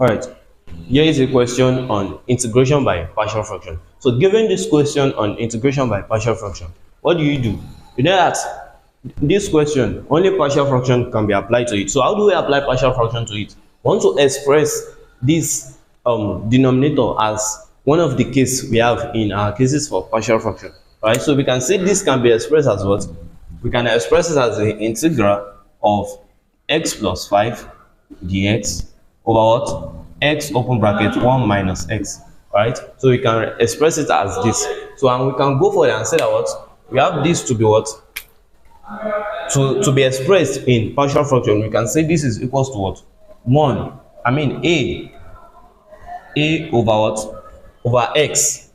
All right, here is a question on integration by partial fraction. So given this question on integration by partial fraction, what do? You know that this question only partial fraction can be applied to it. So how do we apply partial fraction to it? We want to express this denominator as one of the cases we have in our cases for partial fraction. All right, so we can say this can be expressed as what? We can express it as the integral of x plus 5 dx over what? X open bracket 1 minus x. Right, so we can express it as this. So and we can go for it and say that what? We have this to be what? To be expressed in partial fraction. We can say this is equals to what? 1, I mean a over what? Over x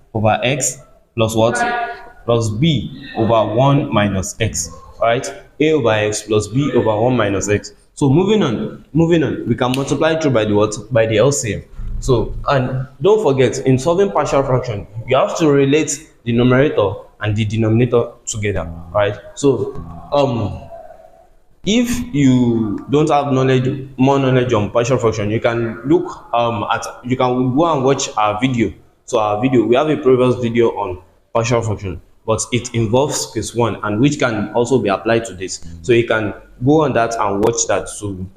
plus what? Plus b over 1 minus x. Right, a over x plus b over 1 minus x. So moving on, we can multiply through by the what? By the LCM. So, and don't forget, in solving partial fraction, you have to relate the numerator and the denominator together. Right, so if you don't have more knowledge on partial fraction, you can look you can go and watch our video. So our video, we have a previous video on partial fraction, but it involves case 1 and which can also be applied to this. So you can go on that and watch that to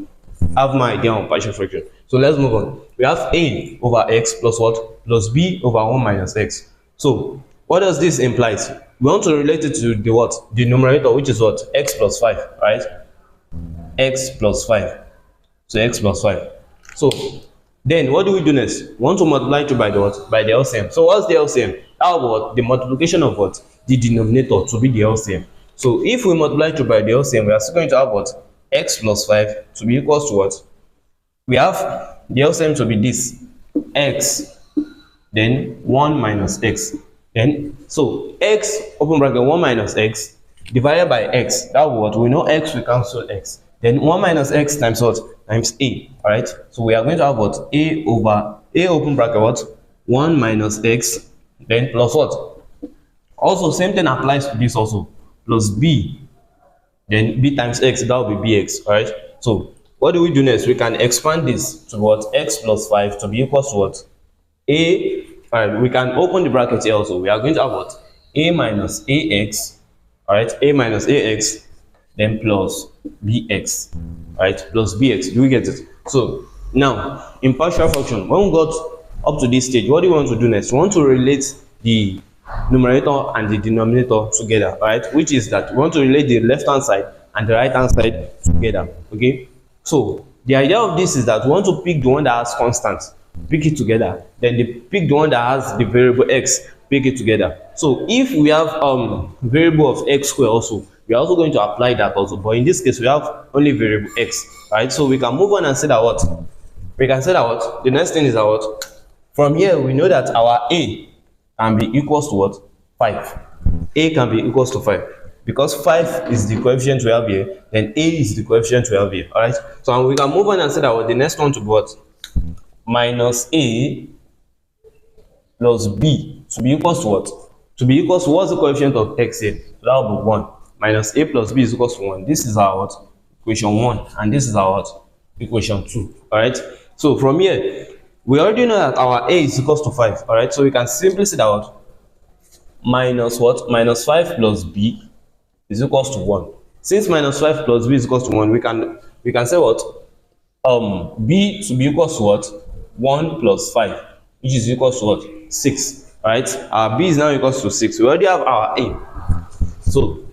have my idea on partial fraction. So let's move on. We have a over x plus what? Plus b over 1 minus x. So what does this imply? We want to relate it to the what? The numerator, which is what? X plus 5, right? X plus 5. So x plus 5. So then what do we do next? We want to multiply to by the what? By the LCM. So what's the LCM? How about the multiplication of what? The denominator to be the LCM. So if we multiply to by the LCM, we are still going to have what? X plus 5 to be equals to what? We have the LCM to be this, x, then 1 minus x. Then so x open bracket 1 minus x divided by x. That what? We know x, we cancel x. Then 1 minus x times what? Times a. All right, so we are going to have what? A over a open bracket what? 1 minus x, then plus what? Also same thing applies to this also, plus b, then b times x. That will be bx. All right, so what do we do next? We can expand this to what? X plus 5 to be equals to what? A. All right, we can open the bracket here also. We are going to have what? A minus ax. All right, a minus ax, then plus bx. All right, plus bx. Do we get it? So now in partial fraction, when we got up to this stage, what do we want to do next? We want to relate the numerator and the denominator together. All right, which is that we want to relate the left hand side and the right hand side together. Okay, so the idea of this is that we want to pick the one that has constant, pick it together, then pick the one that has the variable x, pick it together. So if we have variable of x square also, we are also going to apply that also, but in this case we have only variable x. Right, so we can move on and say that what? We can say that what? The next thing is that what? From here we know that our a can be equals to what? 5. A can be equals to 5 because 5 is the coefficient we have here, then a is the coefficient we have here. All right, so we can move on and say that what? The next one to be what? Minus a plus b to be equals to what? To be equals to what's the coefficient of x here? So that will be 1. Minus a plus b is equals to 1. This is our what? Equation 1, and this is our what? Equation 2. All right, so from here we already know that our a is equals to 5. All right, so we can simply say that what? Minus what? Minus 5 plus b is equals to 1. Since minus 5 plus b is equals to 1, we can say what? B to be equals to what? 1 plus 5, which is equals to what? 6. Right, our b is now equals to 6. We already have our a, so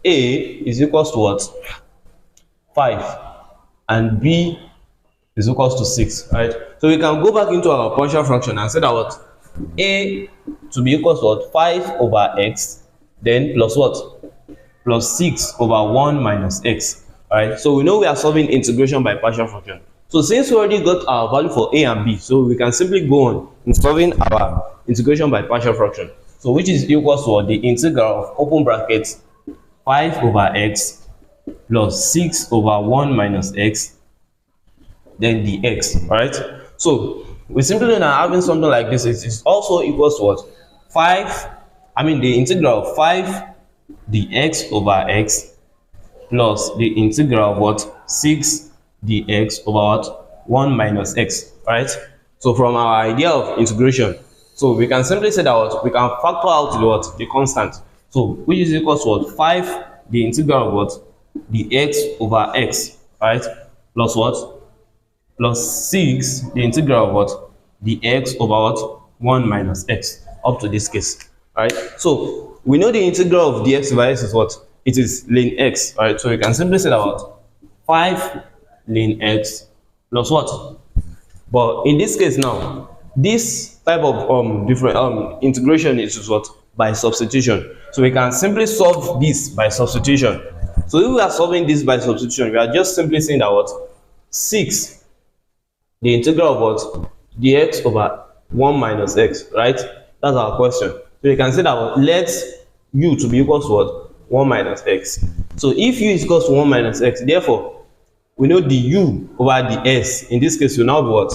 a is equals to what? 5, and b is equals to 6. Right, so we can go back into our partial fraction and say that what? A to be equals to what? 5 over x, then plus what? Plus 6 over 1 minus x. All right, so we know we are solving integration by partial fraction. So since we already got our value for a and b, so we can simply go on in solving our integration by partial fraction. So which is equals to the integral of open brackets 5 over x plus 6 over 1 minus x, then dx. All right, so we simply know that having something like this is also equals to what? 5, I mean the integral of 5 dx over x plus the integral of what? 6 dx over what? 1 minus x, right? So from our idea of integration, so we can simply say that what we can factor out the constant, so which is equal to what 5 the integral of what the x over x, right, plus what plus 6 the integral of what the x over what 1 minus x up to this case, right? So we know the integral of dx over x is what it is ln x, right? So we can simply say that what 5 ln x plus what, but in this case now this type of different integration is just what by substitution. So we can simply solve this by substitution. So if we are solving this by substitution, we are just simply saying that what 6 the integral of what dx over 1 minus x, right? That's our question. So you can say that what, let u to be equal to what 1 minus x. So if u is equal to 1 minus x, therefore we know the u over the s in this case will now be what,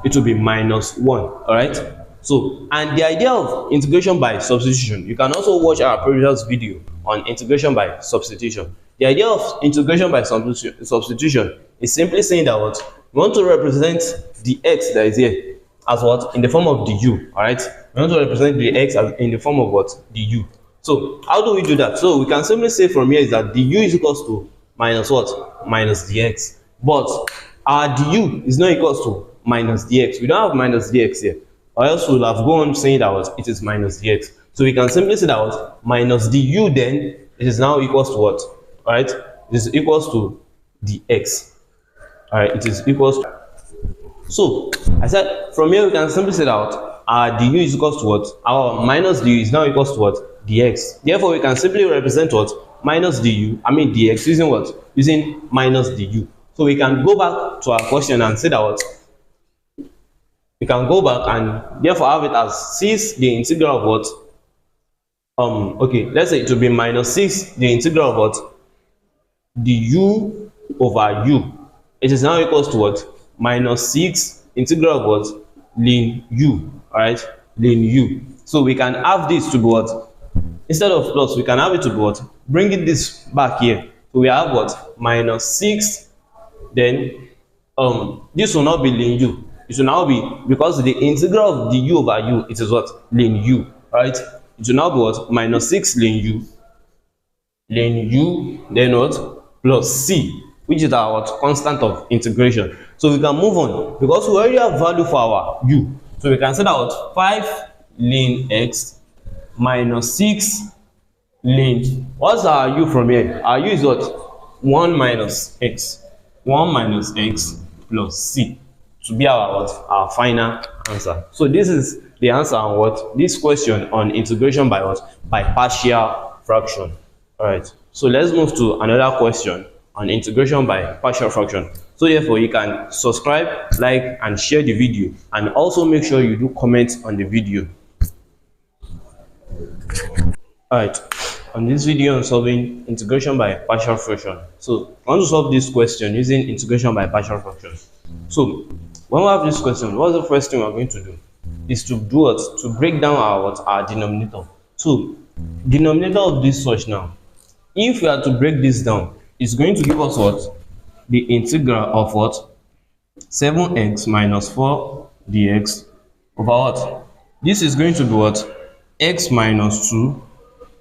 it will be minus 1, all right? So and the idea of integration by substitution, you can also watch our previous video on integration by substitution. The idea of integration by substitution is simply saying that what we want to represent the x that is here as what in the form of the u, all right? We want to represent the x as in the form of what the u. So how do we do that? So we can simply say from here is that the u is equals to minus what, minus dx, but our du is not equals to minus dx. We don't have minus dx here, or else we'll have gone saying that what it is minus dx. So we can simply say that what minus du, then it is now equals to what, all right? It is equals to dx, all right? It is equals to, so I said from here we can simply say that what our du is equals to what, our minus du is now equals to what, dx. Therefore we can simply represent what minus du, I mean dx, using what, using minus du. So we can go back to our question and say that what we can go back and therefore have it as 6 the integral of what okay, let's say it will be minus 6 the integral of what du over u. It is now equals to what minus 6 integral of what ln u, all right, ln u. So we can have this to be what, instead of plus we can have it to be what, bringing this back here, so we have what minus 6, then this will not be ln u, it will now be, because the integral of the u over u, it is what ln u, right? It will now be what minus 6 ln u, then what plus c, which is our constant of integration. So we can move on because we already have value for our u. So we can say that what 5 ln x minus 6 ln, what's our u from here? Our u is what 1 minus x, 1 minus x plus c to be our what, our final answer. So this is the answer on what this question on integration by what, by partial fraction. All right, so let's move to another question on integration by partial fraction. So therefore you can subscribe, like and share the video, and also make sure you do comment on the video. All right, on this video on solving integration by partial fraction, so I want to solve this question using integration by partial fraction. So when we have this question, what's the first thing we're going to do is to do what, to break down our what, our denominator. So denominator of this such now, if we are to break this down, it's going to give us what, the integral of what 7x minus 4 dx over what, this is going to be what x minus 2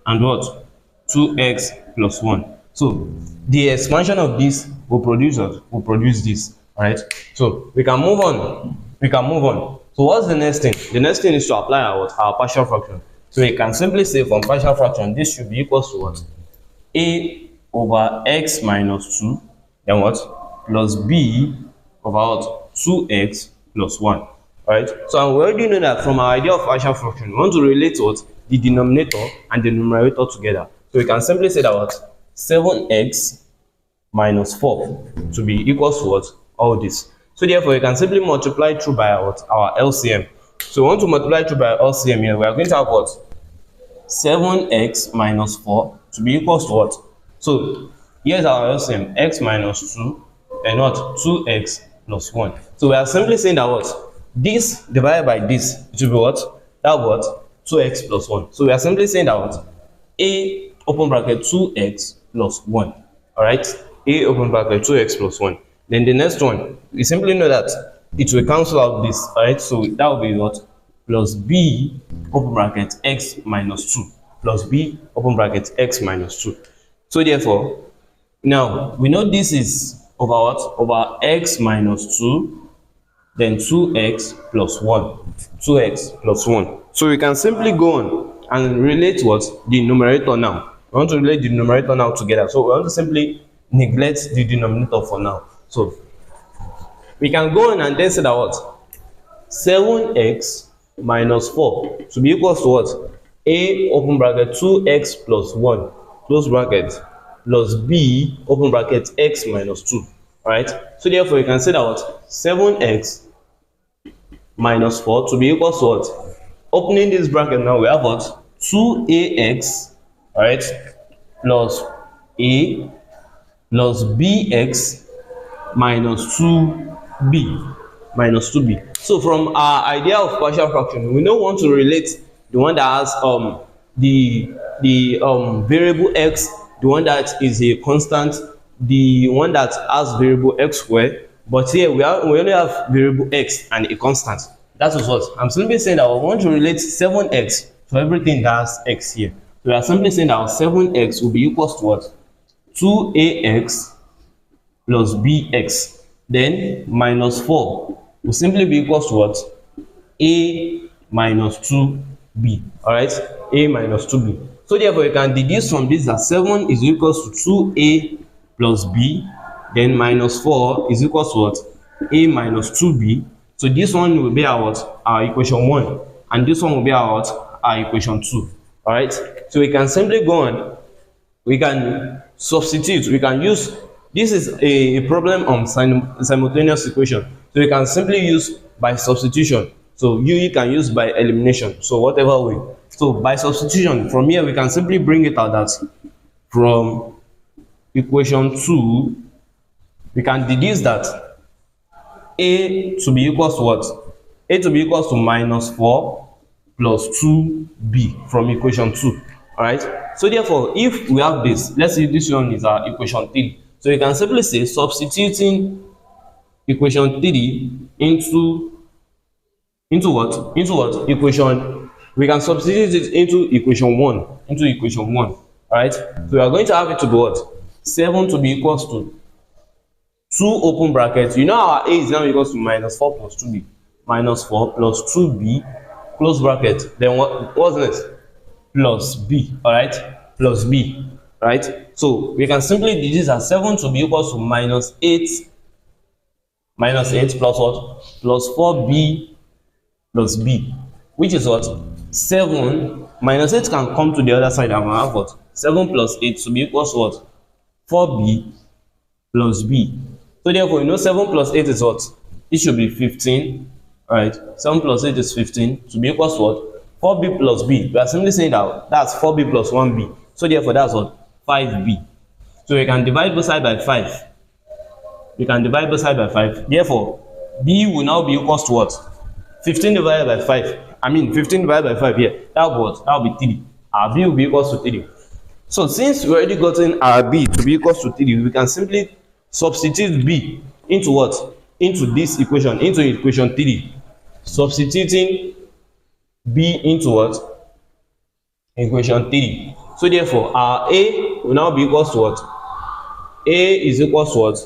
and what 2x plus 1. So the expansion of this will produce what, will produce this, all right? So we can move on, so what's the next thing? The next thing is to apply our partial fraction. So we can simply say from partial fraction this should be equal to what, a over x minus 2, then what, plus b over what, 2x plus 1, right? So we already know that from our idea of partial fraction, we want to relate what, the denominator and the numerator together. So we can simply say that what 7x minus 4 to be equals to what, all this. So therefore you can simply multiply through by what, our LCM. So we want to multiply through by LCM here. We are going to have what, 7x minus 4 to be equals to what, so here's our LCM, x minus 2 and what, 2x plus 1. So we are simply saying that what, this divided by this, it will be what, that what, 2x plus 1. So we are simply saying that what, a open bracket 2x plus 1, all right, a open bracket 2x plus 1. Then the next one, we simply know that it will cancel out this, right? So that will be what? Plus b open bracket x minus 2 plus b open bracket x minus 2. So therefore, now we know this is over what? Over x minus 2, then 2x plus 1. 2x plus 1. So we can simply go on and relate what? The numerator now. We want to relate the numerator now together. So we want to simply neglect the denominator for now. So we can go on and then say that what? 7x minus 4 to be equals to what? A open bracket 2x plus 1 close bracket plus b open bracket x minus 2. Alright, so therefore you can say that what? 7x minus 4 to be equals to what? Opening this bracket now, we have what? 2ax, alright, plus a plus bx minus 2b minus 2b. So from our idea of partial fraction, we don't want to relate the one that has the variable x, the one that is a constant, the one that has variable x squared, but here we only have variable x and a constant. That is what I'm simply saying, that I want to relate 7x to everything that has x here. So we are simply saying that 7x will be equals to what? 2ax plus bx, then minus 4 will simply be equals to what? A minus 2b. All right, a minus 2b. So therefore you can deduce from this that 7 is equals to 2a plus b, then minus 4 is equals to what? A minus 2b. So this one will be our what? Our equation 1, and this one will be our what? Our equation 2. All right, so we can simply go on, we can substitute, we can use, this is a problem on simultaneous equation, so we can simply use by substitution. So you can use by elimination, so whatever way. So by substitution, from here we can simply bring it out that from equation 2 we can deduce that a to be equals to what? A to be equals to minus 4 plus 2b from equation 2. All right, so therefore if we have this, let's say this one is our equation 3, so you can simply say substituting equation 3 into what? Into what? Equation, we can substitute it into equation 1, into equation 1. All right, so we are going to have it to be what? 7 to be equals to 2 open brackets, you know our a is now equals to minus 4 plus 2b, minus 4 plus 2b close bracket, then what's next? Plus b. All right, plus b. Right, so we can simply deduce that 7 to be equals to minus 8 plus what? Plus 4b plus b, which is what? 7 minus 8 can come to the other side and we have what? 7 plus 8 to be equals to what? 4b plus b. So therefore, you know 7 plus 8 is what? It should be 15. All right, 7 plus 8 is 15 to be equals to what? 4b plus b. We are simply saying that that's 4b plus 1b. So therefore, that's what? 5b. So we can divide both sides by 5. We can divide both sides by 5. Therefore, b will now be equals to what? 15 divided by 5. I mean 15 divided by 5 here. That will what? That will be 3. Our b will be equals to 3. So since we already gotten our b to be equals to 3, we can simply substitute b into what? Into this equation, into equation 3. Substituting b into what? Equation 3. So therefore, our a will now be equals to what? A is equals to what?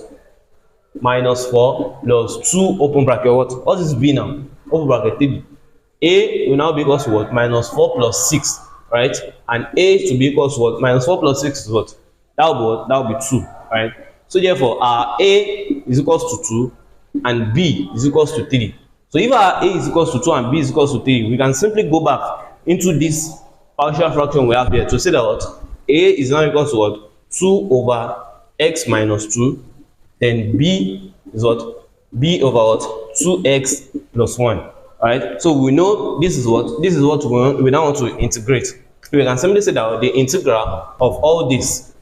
Minus 4 plus 2 open bracket what? What is b now? Open bracket 3. A will now be equals to what? Minus 4 plus 6. Right? And a to be equals to what? Minus 4 plus 6 is what? That will be what? That will be 2. Right? So therefore, our a is equals to 2 and b is equals to 3. So if our a is equals to 2 and b is equals to 3, we can simply go back into this partial fraction we have here to say that what? A is now equals to what? 2 over x minus 2. Then b is what? B over what? 2x plus 1. Alright, so we know this is what? This is what we now want to integrate. So we can simply say that the integral of all this,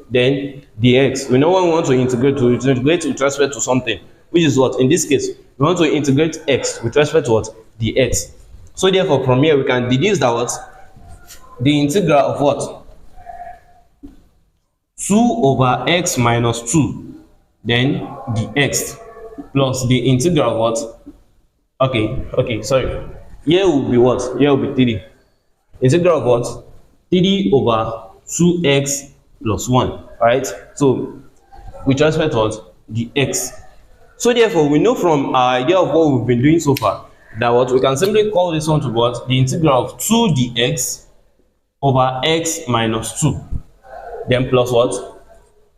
then dx. We know when we want to integrate with respect to something, which is what? In this case, we want to integrate x with respect to what? Dx. So therefore, from here we can deduce that what? The integral of what? 2 over x minus 2 then dx plus the integral of what? Okay, sorry. Here will be what? Here will be 3. Integral of what? 3 over 2x plus 1. Alright? So, with respect to what? Dx. So, therefore, we know from our idea of what we've been doing so far that what we can simply call this one to what? The integral of 2 dx over x minus 2. Then plus what?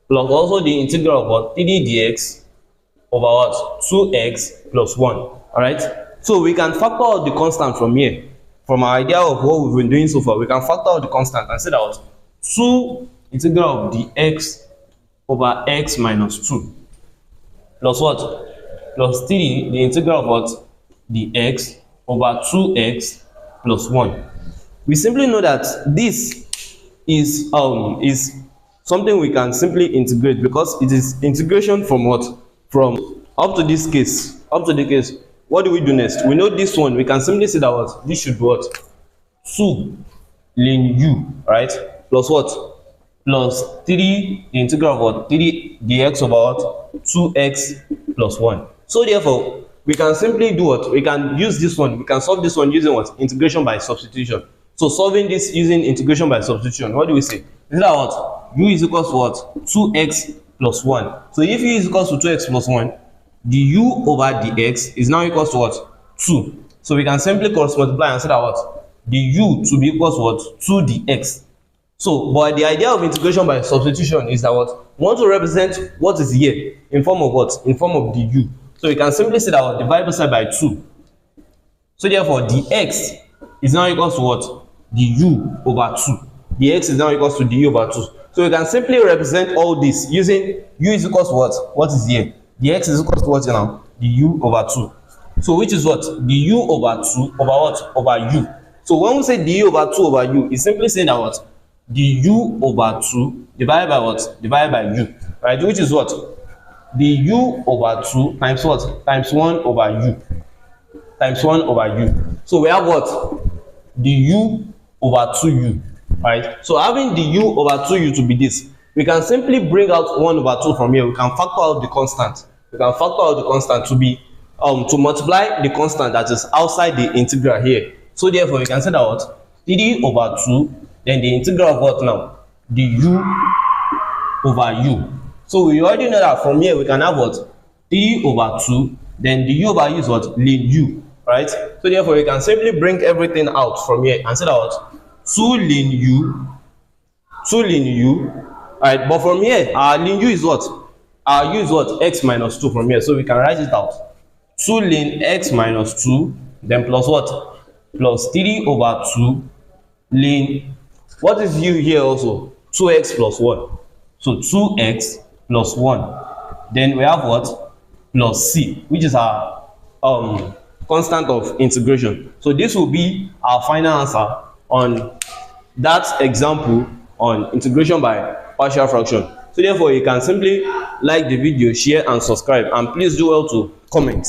Plus also the integral of what? 3 dx over what? 2x plus 1. Alright? So we can factor out the constant from here. From our idea of what we've been doing so far, we can factor out the constant and say that what? 2 integral of dx over x minus 2 plus what? Plus 3 the integral of what? Dx over 2x plus 1. We simply know that this is something we can simply integrate because it is integration from what? From up to this case. Up to the case. What do we do next? We know this one. We can simply say that what? This should be what? 2 ln u, right? Plus what? Plus 3 the integral of what? 3 dx over what? 2x plus 1. So therefore, we can simply do what? We can use this one. We can solve this one using what? Integration by substitution. So solving this using integration by substitution, what do we say? Is that what? U is equals to what? 2x plus 1. So if u is equals to 2x plus 1, the u over dx is now equals to what? 2. So we can simply cross multiply and say that what? The u to be equals to what? 2 dx. So, but the idea of integration by substitution is that what? We want to represent what is here in form of what? In form of the u. So we can simply say that what? Divide both sides by 2. So therefore, dx is now equals to what? The u over 2. Dx is now equals to the u over 2. So we can simply represent all this using u is equals to what? What is here? Dx is equals to what now? The u over 2. So which is what? The u over 2 over what? Over u. So when we say the u over 2 over u, it's simply saying that what? The u over 2 divided by what? Divided by u. Right? Which is what? The u over 2 times what? Times 1 over u. Times 1 over u. So we have what? The u over 2u. Right? So having the u over 2u to be this, we can simply bring out 1 over 2 from here. We can factor out the constant. We can factor out the constant to be to multiply the constant that is outside the integral here. So therefore we can say that what? 3 over 2, then the integral of what now? The u over u. So we already know that from here we can have what? 3 over 2, then the u over u is what? Ln u. Right? So therefore we can simply bring everything out from here and say that what? 2 ln u, 2 ln u. Alright, but from here our ln u is what? Our u is what? X minus 2 from here. So we can write it out. 2 ln x minus 2, then plus what? Plus 3 over 2 ln, what is u here also? 2x plus 1. So 2x plus 1. Then we have what? Plus c, which is our constant of integration. So this will be our final answer on that example on integration by partial fraction. So therefore you can simply like the video, share and subscribe, and please do well to comment.